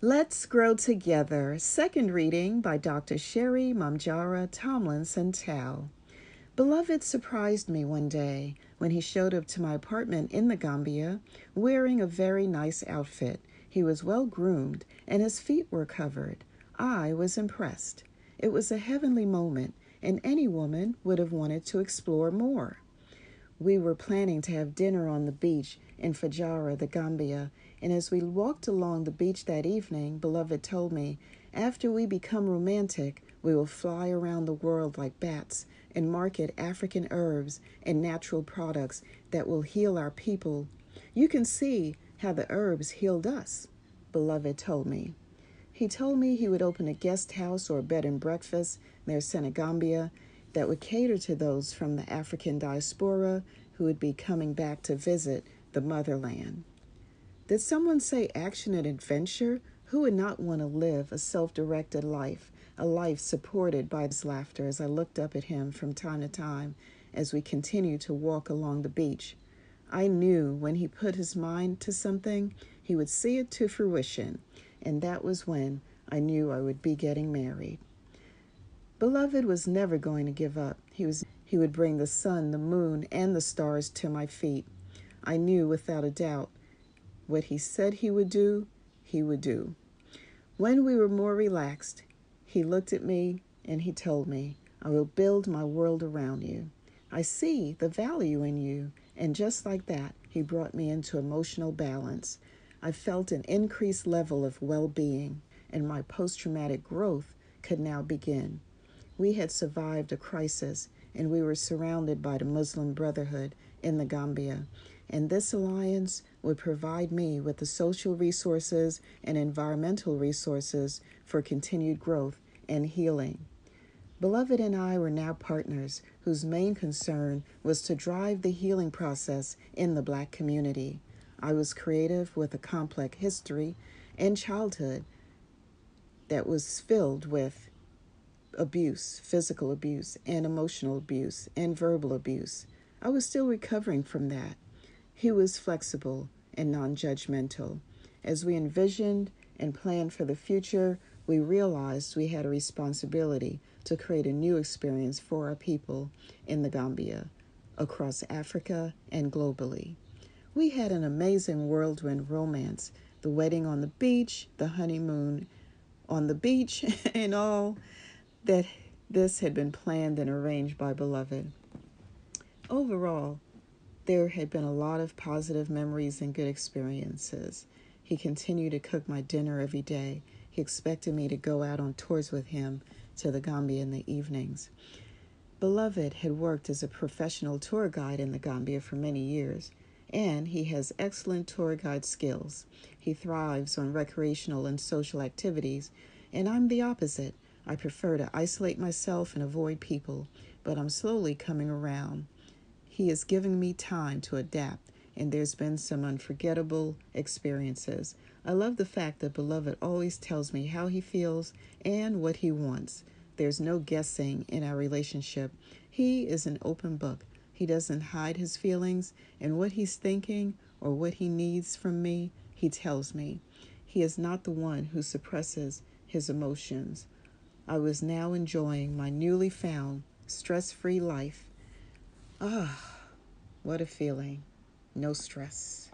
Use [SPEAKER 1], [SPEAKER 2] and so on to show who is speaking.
[SPEAKER 1] Let's Grow Together, second reading by Dr. Sherry Mamjara Teal. Beloved surprised me one day when he showed up to my apartment in the Gambia wearing a very nice outfit. He was well groomed and his feet were covered. I was impressed. It was a heavenly moment, and any woman would have wanted to explore more. We were planning to have dinner on the beach in Fajara, the Gambia, and as we walked along the beach that evening, Beloved told me, after we become romantic, we will fly around the world like bats and market African herbs and natural products that will heal our people. You can see how the herbs healed us, Beloved told me. He told me he would open a guest house or a bed and breakfast near Senegambia that would cater to those from the African diaspora who would be coming back to visit the motherland. Did someone say action and adventure? Who would not want to live a self-directed life, a life supported by his laughter as I looked up at him from time to time as we continued to walk along the beach? I knew when he put his mind to something, he would see it to fruition, and that was when I knew I would be getting married. Beloved was never going to give up. He would bring the sun, the moon, and the stars to my feet. I knew without a doubt what he said he would do, he would do. When we were more relaxed, he looked at me and he told me, I will build my world around you. I see the value in you. And just like that, he brought me into emotional balance. I felt an increased level of well-being, and my post-traumatic growth could now begin. We had survived a crisis, and we were surrounded by the Muslim Brotherhood in the Gambia, and this alliance would provide me with the social resources and environmental resources for continued growth and healing. Beloved and I were now partners whose main concern was to drive the healing process in the Black community. I was creative with a complex history and childhood that was filled with abuse, physical abuse, and emotional abuse, and verbal abuse. I was still recovering from that. He was flexible and non-judgmental. As we envisioned and planned for the future, we realized we had a responsibility to create a new experience for our people in the Gambia, across Africa, and globally. We had an amazing whirlwind romance, the wedding on the beach, the honeymoon on the beach, and all that this had been planned and arranged by Beloved. Overall, there had been a lot of positive memories and good experiences. He continued to cook my dinner every day. He expected me to go out on tours with him to the Gambia in the evenings. Beloved had worked as a professional tour guide in the Gambia for many years, and he has excellent tour guide skills. He thrives on recreational and social activities, and I'm the opposite. I prefer to isolate myself and avoid people, but I'm slowly coming around. He is giving me time to adapt, and there's been some unforgettable experiences. I love the fact that Beloved always tells me how he feels and what he wants. There's no guessing in our relationship. He is an open book. He doesn't hide his feelings, and what he's thinking or what he needs from me, he tells me. He is not the one who suppresses his emotions. I was now enjoying my newly found stress-free life. Ah, what a feeling. No stress.